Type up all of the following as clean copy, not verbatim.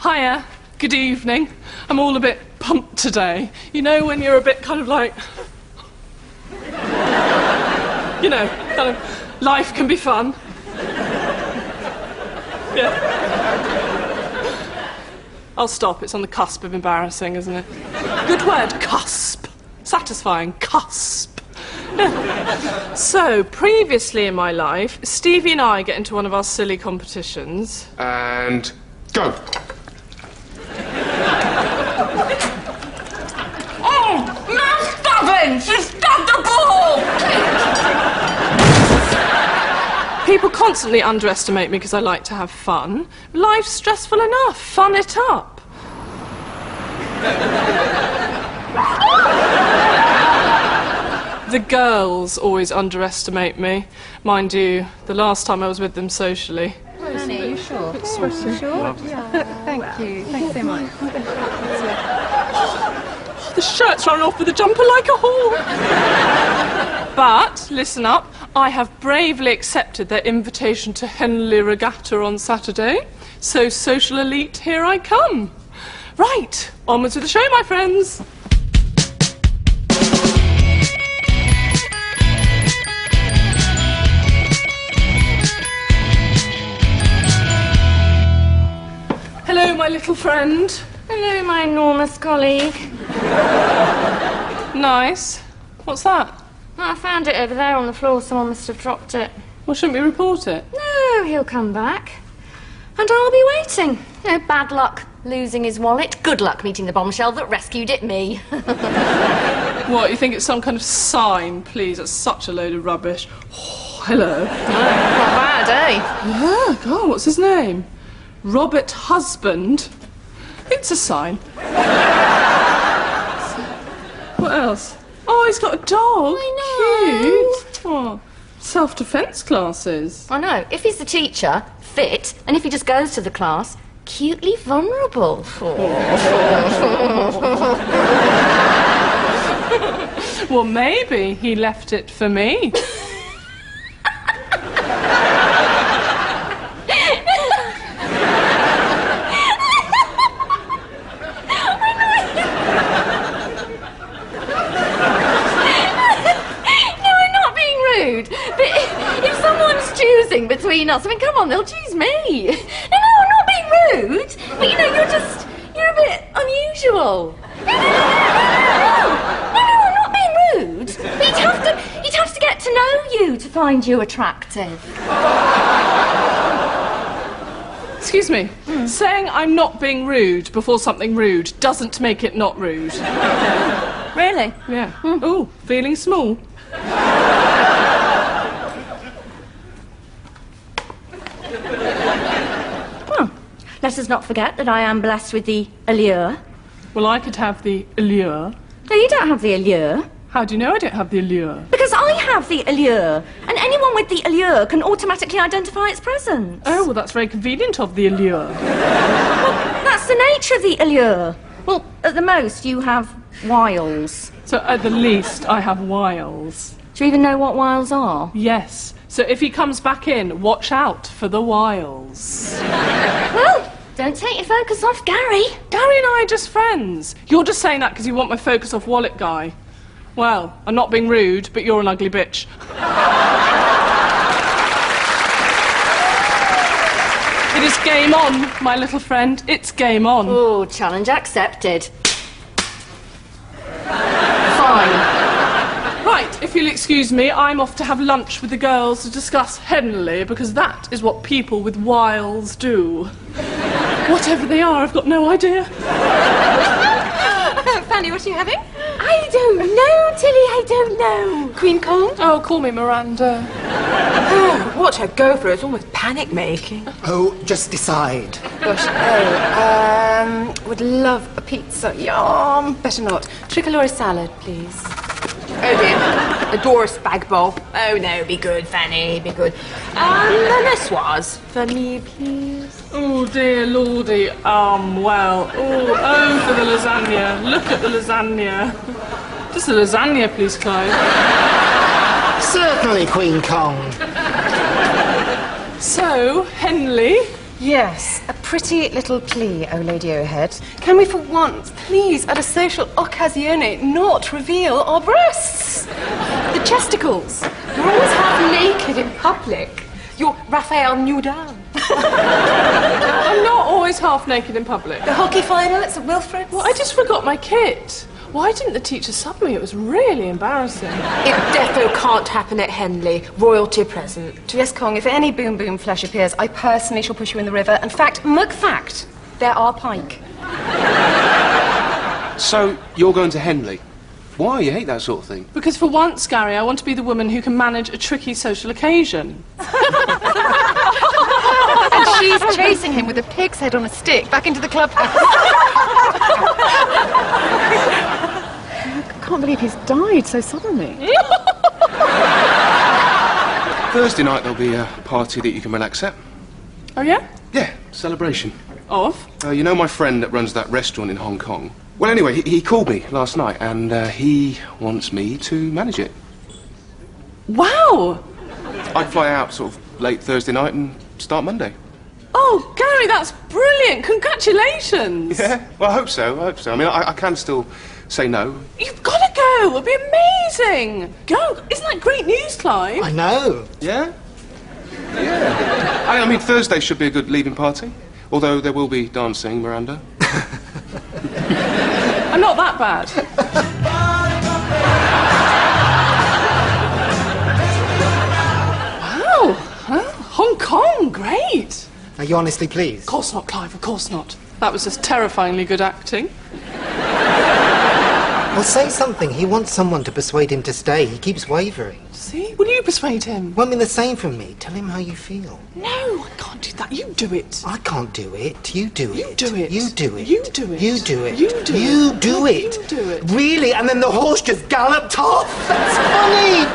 Hiya, good evening. I'm all a bit pumped today. You know when you're a bit kind of like... you know, kind of, life can be fun. Yeah. I'll stop, it's on the cusp of embarrassing, isn't it? Good word, cusp. Satisfying, cusp. Yeah. So, previously in my life, Stevie and I get into one of our silly competitions. And go. Oh, no stabbing! She stabbed the ball! People constantly underestimate me because I like to have fun. Life's stressful enough. Fun it up. The girls always underestimate me. Mind you, the last time I was with them socially. Annie, are you sure? It's sweaty. Sure? Yeah. Thank you. Thanks so much. The shirt's run off with the jumper like a whore. But, listen up, I have bravely accepted their invitation to Henley Regatta on Saturday. So, social elite, here I come. Right, onwards with the show, my friends. Hello, my little friend. Hello, my enormous colleague. Nice. What's that? I found it over there on the floor. Someone must have dropped it. Well, shouldn't we report it? No, he'll come back. And I'll be waiting. You know, bad luck losing his wallet. Good luck meeting the bombshell that rescued it, me. What, you think it's some kind of sign? Please, that's such a load of rubbish. Oh, hello. Not bad, eh? Yeah, God, what's his name? Robert Husband. It's a sign. What else? Oh, he's got a dog. I know. Cute. Oh, self-defense classes. I know. If he's the teacher, fit, and if he just goes to the class, cutely vulnerable. Well, maybe he left it for me. Between us, I mean, come on, they'll choose me. No, I'm not being rude. But you know, you're a bit unusual. No, I'm not being rude. But you'd have to get to know you to find you attractive. Excuse me. Saying I'm not being rude before something rude doesn't make it not rude. Really? Yeah. Ooh, feeling small. Let us not forget that I am blessed with the allure. Well, I could have the allure. No, you don't have the allure. How do you know I don't have the allure? Because I have the allure, and anyone with the allure can automatically identify its presence. Oh, well, that's very convenient of the allure. Well, that's the nature of the allure. Well, at the most, you have wiles. So, at the least, I have wiles. Do you even know what wiles are? Yes. So if he comes back in, watch out for the wiles. Well, don't take your focus off Gary. Gary and I are just friends. You're just saying that because you want my focus off wallet guy. Well, I'm not being rude, but you're an ugly bitch. It is game on, my little friend. It's game on. Oh, challenge accepted. Fine. Right, if you'll excuse me, I'm off to have lunch with the girls to discuss Henley, because that is what people with wiles do. Whatever they are, I've got no idea. Fanny, what are you having? I don't know, Tilly, I don't know. Queen cold? Oh, call me Miranda. Oh, watch her go for it. It's almost panic-making. Oh, just decide. Gosh, would love a pizza. Yum. Better not. Tricolore salad, please. Oh dear, adore a spag bowl. Oh no, be good, Fanny, be good. Niçoise for me, please. Oh dear lordy, well, oh for the lasagna. Look at the lasagna. Just the lasagna, please, Clive. Certainly, Queen Kong. So, Henley, Yes, a pretty little plea, oh Lady O'Head. Can we for once, please, at a social occasione, not reveal our breasts? The chesticles. You're always half naked in public. You're Raphael Newdown. I'm not always half naked in public. The hockey final at St Wilfrid's. Well, I just forgot my kit. Why didn't the teacher sub me? It was really embarrassing. It defo can't happen at Henley. Royalty present. Yes, Kong, if any boom flesh appears, I personally shall push you in the river. In fact, McFact, there are pike. So, you're going to Henley? Why? You hate that sort of thing? Because for once, Gary, I want to be the woman who can manage a tricky social occasion. And she's chasing him with a pig's head on a stick back into the clubhouse. I can't believe he's died so suddenly. Thursday night there'll be a party that you can relax at. Oh, yeah? Yeah, celebration. Of? You know my friend that runs that restaurant in Hong Kong? Well, anyway, he called me last night and he wants me to manage it. Wow! I'd fly out sort of late Thursday night and start Monday. Oh, Gary, that's brilliant! Congratulations! Yeah? Well, I hope so. I mean, I can still say no. You've got to go! It'll be amazing! Go! Isn't that great news, Clive? I know. Yeah? Yeah. I mean, Thursday should be a good leaving party. Although there will be dancing, Miranda. I'm not that bad. Wow! Huh? Hong Kong, great! Are you honestly pleased? Of course not, Clive, of course not. That was just terrifyingly good acting. Well, say something. He wants someone to persuade him to stay. He keeps wavering. See? Will you persuade him? Won't mean the same from me. Tell him how you feel. No, I can't do that. You do it. I can't do it. You do it. You do it. You do it. You do it. You do it. You do it. You do it. You do it. Really? And then the horse just galloped off? That's funny!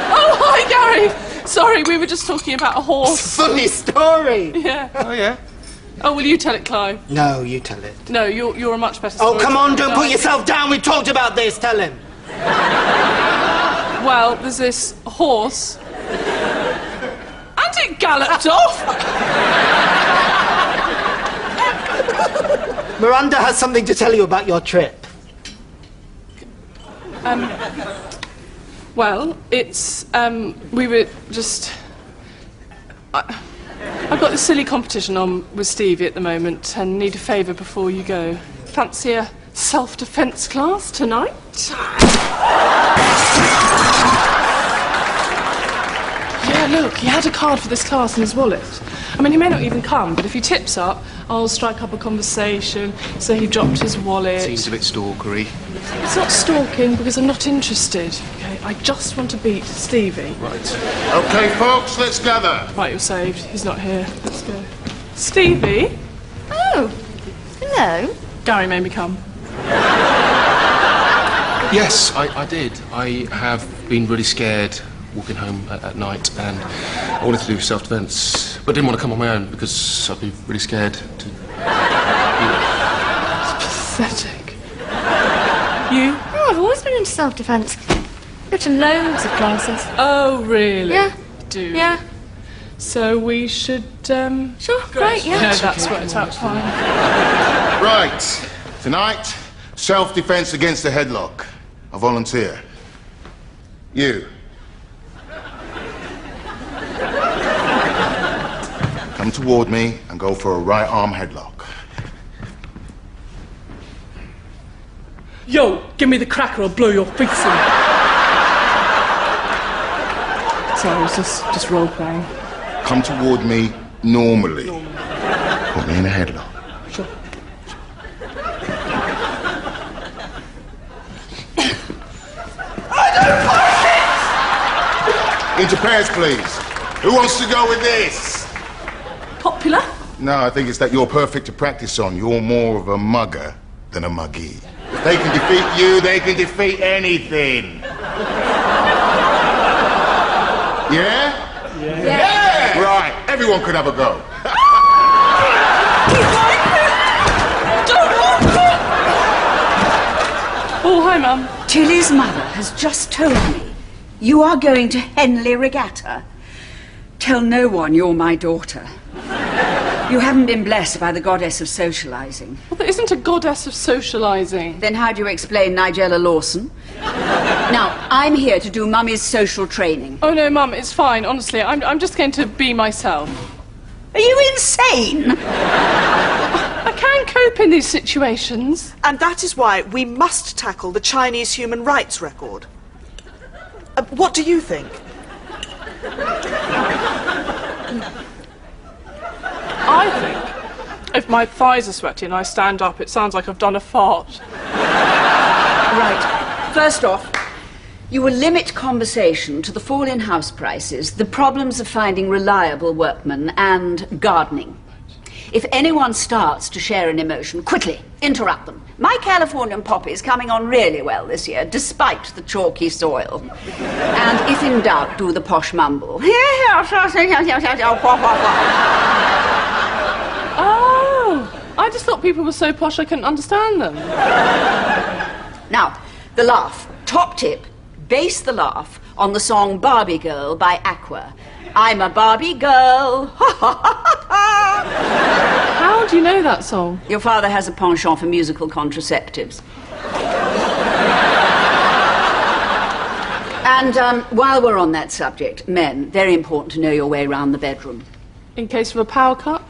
Oh, hi, Gary! Sorry, we were just talking about a horse. Funny story! Yeah. Oh, yeah? Oh, will you tell it, Clive? No, you tell it. No, you're a much better Oh, storyteller. come on, don't put yourself down. We talked about this. Tell him. Well, there's this horse. And it galloped off! Miranda has something to tell you about your trip. Well, it's, we were just... I've got this silly competition on with Stevie at the moment and need a favour before you go. Fancy a self-defence class tonight? Yeah, look, he had a card for this class in his wallet. I mean, he may not even come, but if he tips up, I'll strike up a conversation, say he dropped his wallet. Seems a bit stalkery. It's not stalking because I'm not interested, okay? I just want to beat Stevie. Right. Okay, folks, let's gather. Right, you're saved. He's not here. Let's go. Stevie? Oh, hello. Gary made me come. Yes, I did. I have been really scared walking home at night and I wanted to do self-defence, but didn't want to come on my own because I'd be really scared to... Pathetic. You? Oh, I've always been into self-defence. Go to loads of classes. Oh, really? Yeah. Do? Yeah. So we should, Sure, great, yeah. No, that's worked out fine. Right. Tonight, self-defense against the headlock. I volunteer. You. Come toward me and go for a right arm headlock. Yo, give me the cracker, I'll blow your face in. Sorry, it's just role-playing. Come toward me normally. Put me in a headlock. Sure. Into pairs, please. Who wants to go with this? Popular? No, I think it's that you're perfect to practice on. You're more of a mugger than a muggy. If they can defeat you, they can defeat anything. Yeah? Yeah! Right, everyone could have a go. Oh, hi, Mum. Tilly's mother has just told me you are going to Henley Regatta. tell no one you're my daughter. You haven't been blessed by the goddess of socialising. Well, there isn't a goddess of socialising. Then how do you explain Nigella Lawson? Now, I'm here to do Mummy's social training. Oh, no, Mum, it's fine. Honestly, I'm just going to be myself. Are you insane? I can cope in these situations. And that is why we must tackle the Chinese human rights record. What do you think? I think if my thighs are sweaty and I stand up, it sounds like I've done a fart. Right. First off, you will limit conversation to the fall in house prices, the problems of finding reliable workmen, and gardening. If anyone starts to share an emotion, quickly interrupt them. My Californian poppy is coming on really well this year, despite the chalky soil. And if in doubt, do the posh mumble. Oh, I just thought people were so posh I couldn't understand them. Now, the laugh. Top tip. Base the laugh on the song Barbie Girl by Aqua. I'm a Barbie girl. How do you know that song? Your father has a penchant for musical contraceptives. And while we're on that subject, men, very important to know your way around the bedroom. In case of a power cut?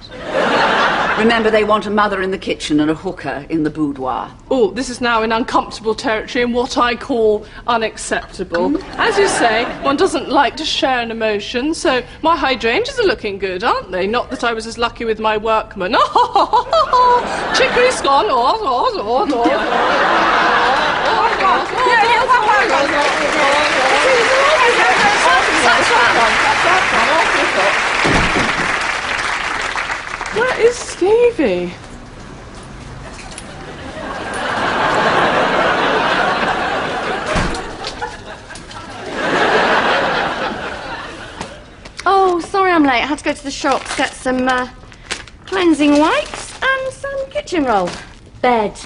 Remember, they want a mother in the kitchen and a hooker in the boudoir. Oh, this is now in uncomfortable territory and what I call unacceptable. As you say, one doesn't like to share an emotion, so my hydrangeas are looking good, aren't they? Not that I was as lucky with my workman. Chicory scone, Where is Stevie? Oh, sorry I'm late. I had to go to the shops, get some cleansing wipes and some kitchen roll. Bed.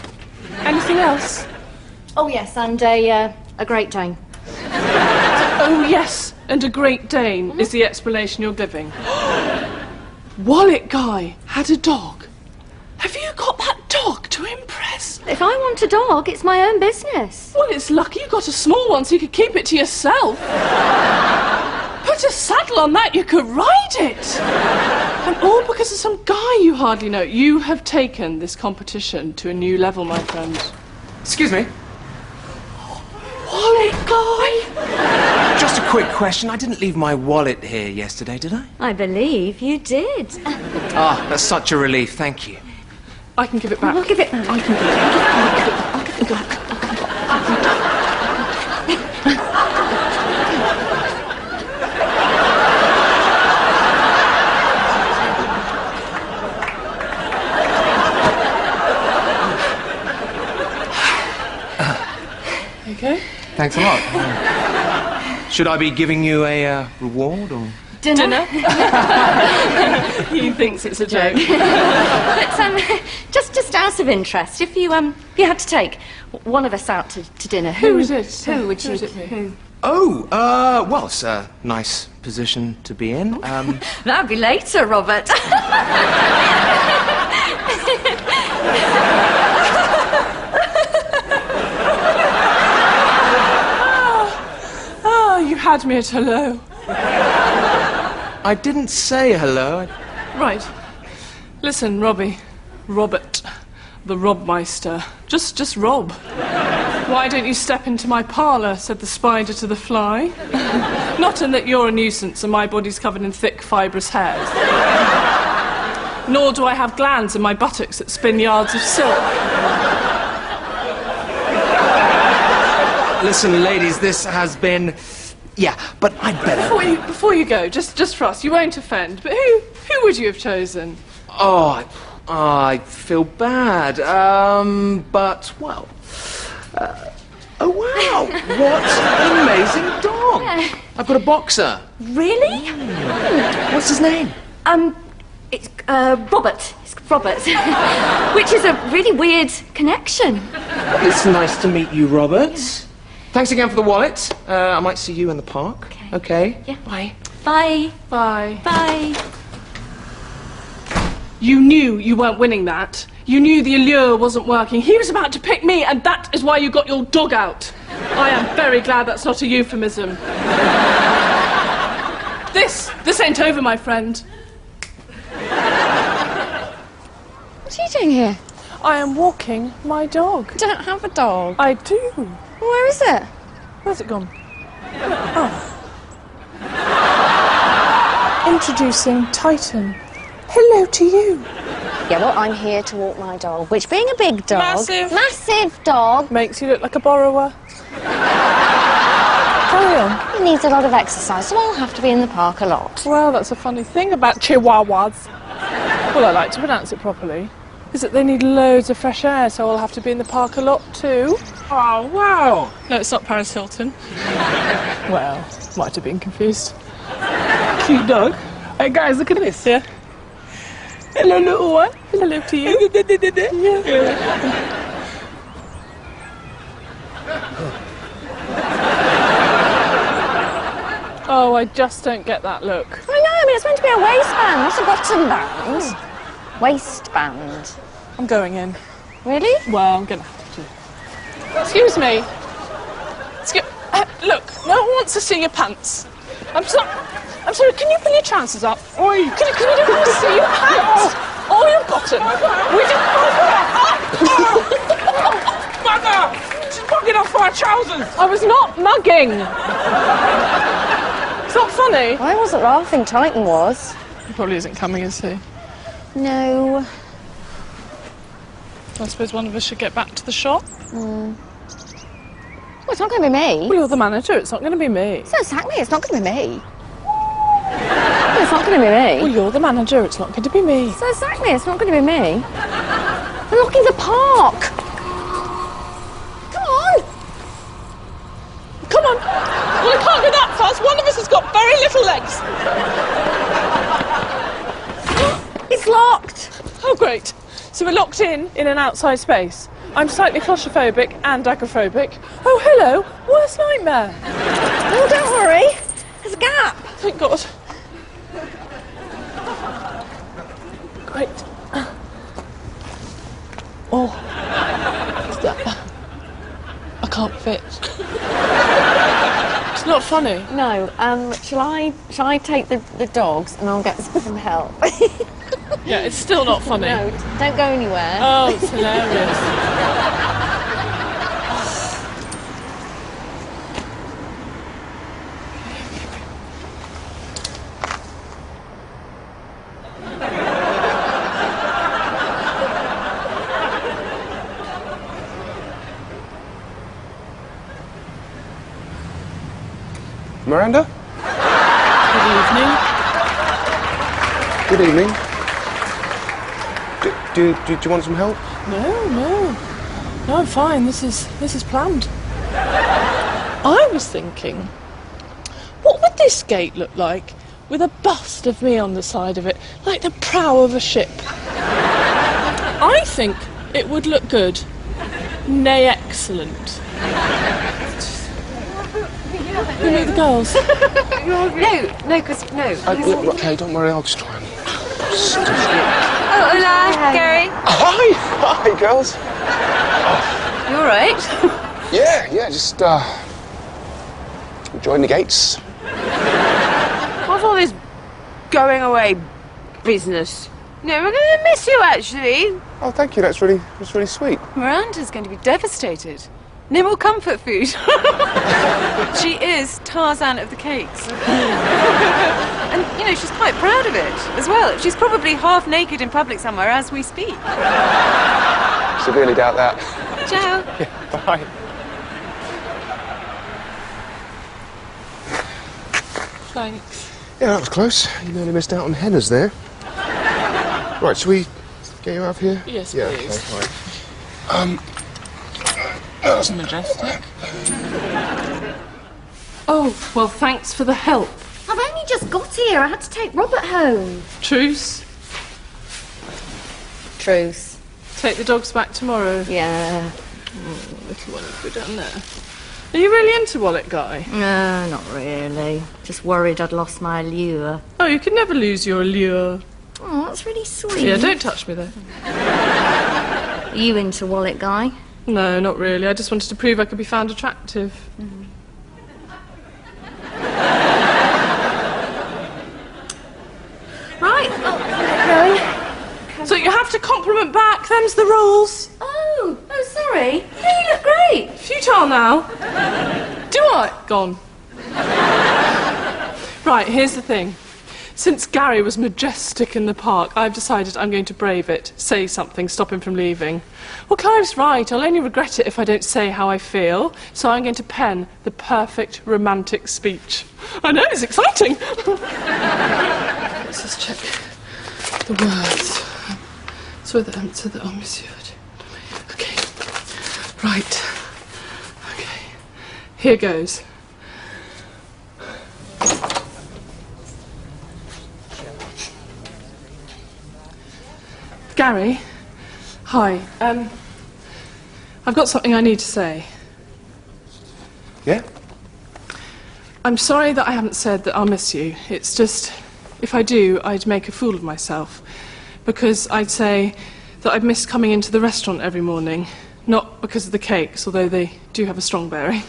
Anything else? Oh, yes, and a Great Dane. Oh, yes, and a Great Dane is the explanation you're giving. Wallet guy had a dog. Have you got that dog to impress? If I want a dog, it's my own business. Well, it's lucky you got a small one so you could keep it to yourself. Put a saddle on that, you could ride it. And all because of some guy you hardly know. You have taken this competition to a new level, my friend. Excuse me. Wallet guy? Just a quick question. I didn't leave my wallet here yesterday, did I? I believe you did. Ah, that's such a relief. Thank you. I can give it back. I'll give it back. I can give it back. I'll give it back. Okay. Thanks a lot. Should I be giving you a reward or? Dinner? He thinks it's a joke. But just out of interest, if you had to take one of us out to dinner, Who is it? Who would you? Who is it? Who? Oh, well, it's a nice position to be in. That'd be later, Robert. You had me at hello. I didn't say hello. Right. Listen, Robbie. Robert. The Robmeister. Just Rob. Why don't you step into my parlour, said the spider to the fly. Not in that you're a nuisance and my body's covered in thick, fibrous hairs. Nor do I have glands in my buttocks that spin yards of silk. Listen, ladies, this has been... Yeah, but I'd better... Before you go, just for us, you won't offend, but who would you have chosen? Oh, I feel bad. But, well... oh, wow, what an amazing dog. Yeah. I've got a boxer. Really? What's his name? It's Robert. It's Robert. Which is a really weird connection. It's nice to meet you, Robert. Thanks again for the wallet. I might see you in the park. Okay. Okay. Yeah. Bye. Bye. Bye. Bye. You knew you weren't winning that. You knew the allure wasn't working. He was about to pick me, and that is why you got your dog out. I am very glad that's not a euphemism. This ain't over, my friend. What are you doing here? I am walking my dog. You don't have a dog. I do. Where is it? Where's it gone? Oh. Introducing Titan. Hello to you. Yeah, well, I'm here to walk my dog, which being a big dog... Massive dog... Makes you look like a borrower. Carry on. He needs a lot of exercise, so I'll have to be in the park a lot. Well, that's a funny thing about chihuahuas. Well, I like to pronounce it properly. Is that they need loads of fresh air, so I'll have to be in the park a lot too. Oh, wow. No, it's not Paris Hilton. Well, might have been confused. Cute dog. Hey, guys, look at this, yeah? Hello, little one. Hello to you. Yeah. Oh, I just don't get that look. I know, I mean, it's meant to be a waistband, not a bottom band. Waistband. I'm going in. Really? Well, I'm going to have to. Excuse me. Look, no one wants to see your pants. I'm sorry, can you pull your trousers up? Oi! Can you see your pants? Or your bottom? Mother! She's mugging off our trousers! I was not mugging! It's not funny. I wasn't laughing, Titan was. He probably isn't coming, is he? No. I suppose one of us should get back to the shop. Well, it's not going to be me. Well, you're the manager, it's not going to be me. So exactly, it's not going to be me. Well, it's not going to be me. Well, you're the manager, it's not going to be me. So exactly, it's not going to be me. We're locking the park. Come on. Come on. Well, it can't go that fast. One of us has got very little legs. It's locked. Oh, great. So we're locked in an outside space. I'm slightly claustrophobic and agoraphobic. Oh, hello. Worst nightmare. Oh, don't worry. There's a gap. Thank God. Great. Oh. I can't fit. It's not funny. No, shall I take the dogs and I'll get some help? Yeah, it's still not funny. No, don't go anywhere. Oh, it's hilarious. Miranda? Good evening. Good evening. Do you want some help? No, I'm fine. This is planned. I was thinking, what would this gate look like with a bust of me on the side of it, like the prow of a ship? I think it would look good, nay, excellent. Who are the girls? No. Okay, don't worry, I'll just try and... Oh, hola, Gary. Hi, girls. You all right? Yeah, just enjoying the gates. What's all this going away business? No, we're going to miss you, actually. Oh, thank you. That's really sweet. Miranda's going to be devastated. No more comfort food. She is Tarzan of the cakes. And, you know, she's quite proud of it as well. She's probably half naked in public somewhere as we speak. Severely doubt that. Ciao. Yeah, bye. Thanks. Yeah, that was close. You nearly missed out on hennas there. Right, shall we get you out of here? Yes, yeah, please. Okay, right. That's majestic. Oh, well, thanks for the help. I've only just got here. I had to take Robert home. Truce. Truth. Take the dogs back tomorrow. Yeah. Oh, little one, go down there. Are you really into Wallet Guy? No, not really. Just worried I'd lost my allure. Oh, you can never lose your allure. Oh, that's really sweet. Yeah, don't touch me, though. Are you into Wallet Guy? No, not really. I just wanted to prove I could be found attractive. Right, well, going. So you have to compliment back, them's the rules. Oh, sorry. Yeah, you look great. Futile now. Do I? Gone. Right, here's the thing. Since Gary was majestic in the park, I've decided I'm going to brave it, say something, stop him from leaving. Well, Clive's right. I'll only regret it if I don't say how I feel. So I'm going to pen the perfect romantic speech. I know, it's exciting. Let's just check the words. So that oh, monsieur. Okay. Right. Okay. Here goes. Gary, hi. I've got something I need to say. Yeah? I'm sorry that I haven't said that I'll miss you. It's just, if I do, I'd make a fool of myself. Because I'd say that I've missed coming into the restaurant every morning. Not because of the cakes, although they do have a strong bearing.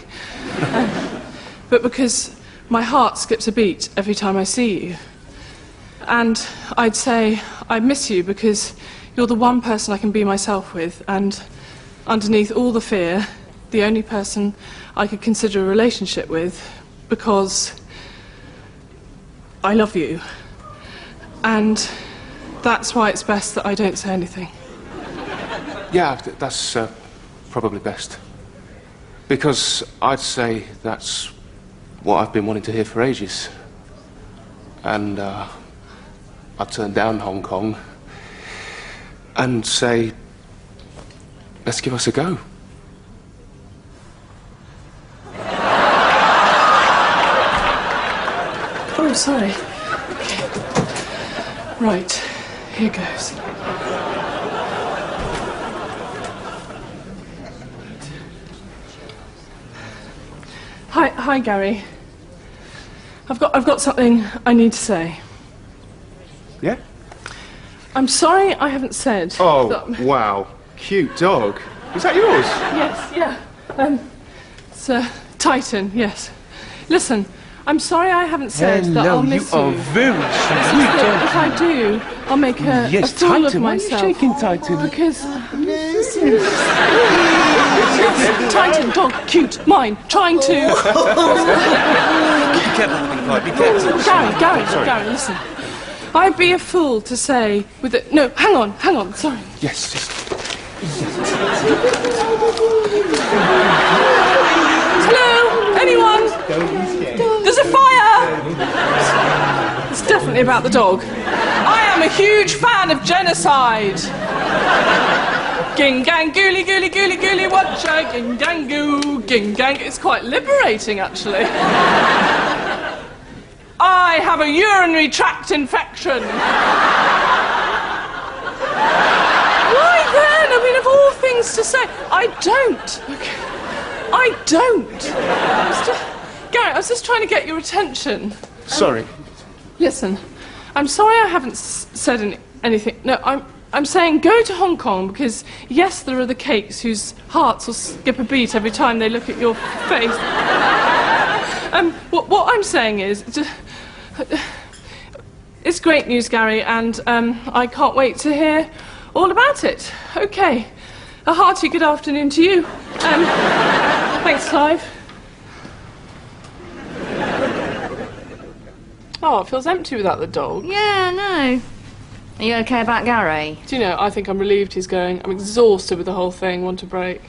But because my heart skips a beat every time I see you. And I'd say I miss you because you're the one person I can be myself with, and underneath all the fear, the only person I could consider a relationship with, because I love you. And that's why it's best that I don't say anything. Yeah, that's probably best. Because I'd say that's what I've been wanting to hear for ages. And I turned down Hong Kong and say, let's give us a go. Oh, sorry. Okay. Right, here goes. Hi, Gary. I've got something I need to say. Yeah? I'm sorry I haven't said. Oh, that... wow. Cute dog. Is that yours? Yes, yeah. It's Titan, yes. Listen, I'm sorry I haven't said that I'll miss you. Hello, you are very sweet. If I do, I'll make a fool Titan, of myself. Why are you shaking, Titan? Because... Titan, dog, cute, mine, trying to... Be careful, be careful. Gary, listen. I'd be a fool to say with it... No, hang on, sorry. Yes, yes. Hello? Anyone? There's a fire! It's definitely about the dog. I am a huge fan of genocide. Ging gang gooly gooly gooly gooly watcha, ging gang goo, ging gang. It's quite liberating, actually. I have a urinary tract infection. Why then? I mean, of all things to say, I don't. Okay. I don't. Gary, I was just trying to get your attention. Sorry. Listen, I'm sorry I haven't said anything. No, I'm saying go to Hong Kong because, yes, there are the cakes whose hearts will skip a beat every time they look at your face. What I'm saying is... It's great news, Gary, and I can't wait to hear all about it. OK. A hearty good afternoon to you. Thanks, Clive. Oh, it feels empty without the dog. Yeah, no. Are you okay about Gary? Do you know, I think I'm relieved he's going. I'm exhausted with the whole thing, want a break.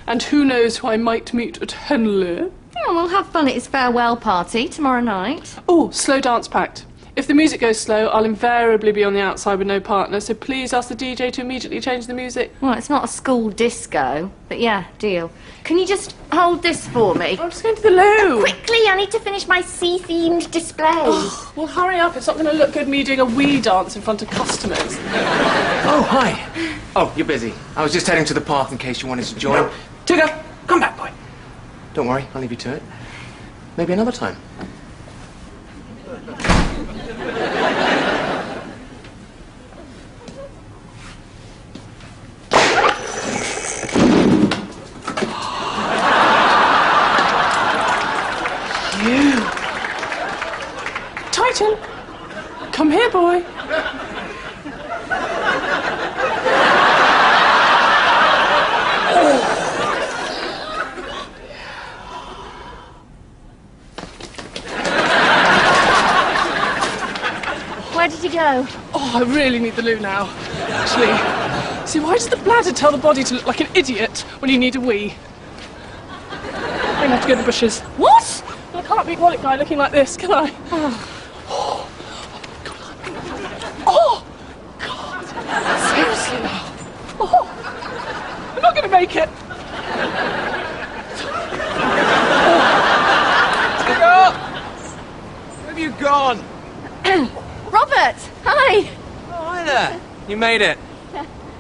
And who knows who I might meet at Henley. Yeah, we'll have fun at his farewell party tomorrow night. Oh, slow dance pact. If the music goes slow, I'll invariably be on the outside with no partner, so please ask the DJ to immediately change the music. Well, it's not a school disco, but yeah, deal. Can you just hold this for me? I'm just going to the loo. Quickly, I need to finish my sea-themed display. Oh, well, hurry up. It's not going to look good me doing a wee dance in front of customers. Oh, hi. Oh, you're busy. I was just heading to the park in case you wanted to join. Tigger, come back, boy. Don't worry, I'll leave you to it. Maybe another time. Titan, come here, boy. Where did he go? Oh, I really need the loo now. Actually, see, why does the bladder tell the body to look like an idiot when you need a wee? I'm gonna have to go to the bushes. What? I can't be wallet guy looking like this, can I? Oh, God. Seriously now. Oh, I'm not going to make it. Where have you gone? Robert, hi. Oh, hi there. You made it.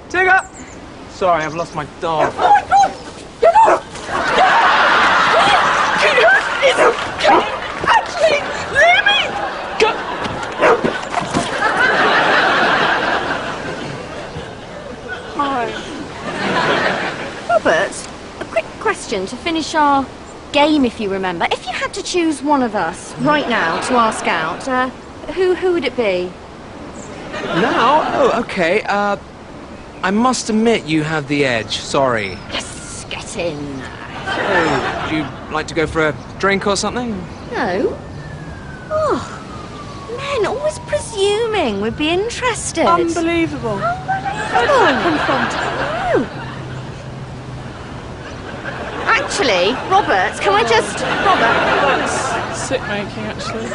Tigger! Sorry, I've lost my dog. Oh, my God. Get off. It's okay. Actually, leave me. Go. Hi. Robert, a quick question to finish our game, if you remember. If you had to choose one of us right now to ask out, who would it be? Now? Oh, okay. I must admit you have the edge. Sorry. Yes, get in. Oh, would you like to go for a drink or something? No. Oh, men always presuming we'd be interested. Unbelievable. Where did that come from? No. Actually, Robert, can I just... Robert. That's sick making, actually.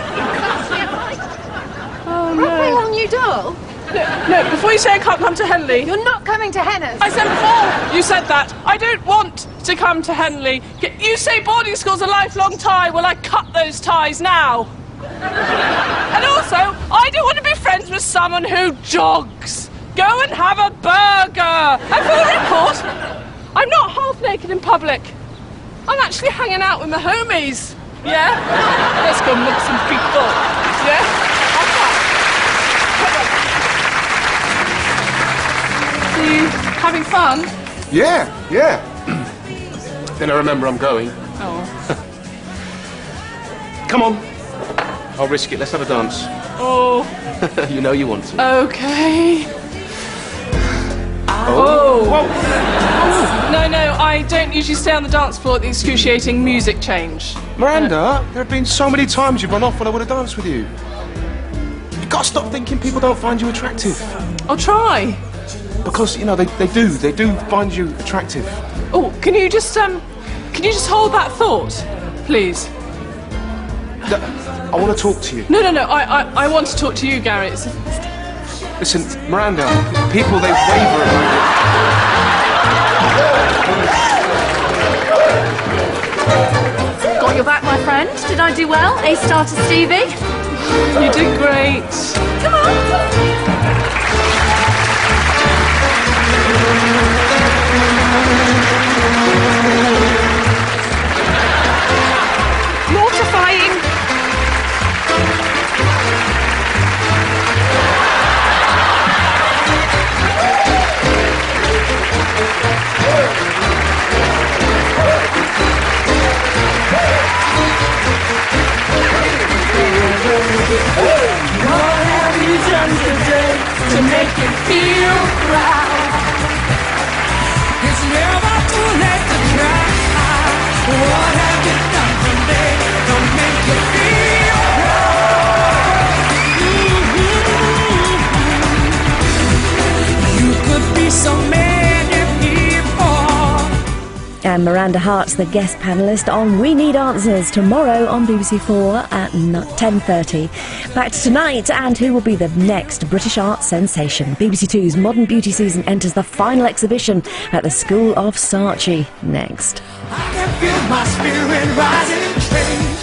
Halfway along, you doll. No, before you say I can't come to Henley. You're not coming to Henna's. I said before you said that. I don't want to come to Henley. You say boarding school's a lifelong tie. Well, I cut those ties now. And also, I don't want to be friends with someone who jogs. Go and have a burger. And for the record, I'm not half naked in public. I'm actually hanging out with my homies. Yeah? Let's go meet some people. Yeah? Are you having fun? Yeah. Then I remember I'm going. Oh. Come on. I'll risk it. Let's have a dance. Oh. You know you want to. Okay. Oh. Whoa. No, I don't usually stay on the dance floor at the excruciating music change. Miranda, there have been so many times you've run off when I would have danced with you. You've got to stop thinking people don't find you attractive. I'll try. Because, you know, they do find you attractive. Oh, can you just hold that thought, please? I want to talk to you. No, I want to talk to you, Gary. Listen, Miranda, people, they waver at Got your back, my friend. Did I do well? A-star to Stevie? You did great. Come on. Mortifying. What have you done today to make you feel proud? It's never too late to try. What have you done today to make you feel proud? You could be so many people. And Miranda Hart's the guest panellist on We Need Answers tomorrow on BBC4 at 10:30. Back to tonight, and who will be the next British art sensation? BBC Two's Modern Beauty season enters the final exhibition at the School of Saatchi next. I can feel my spirit rising.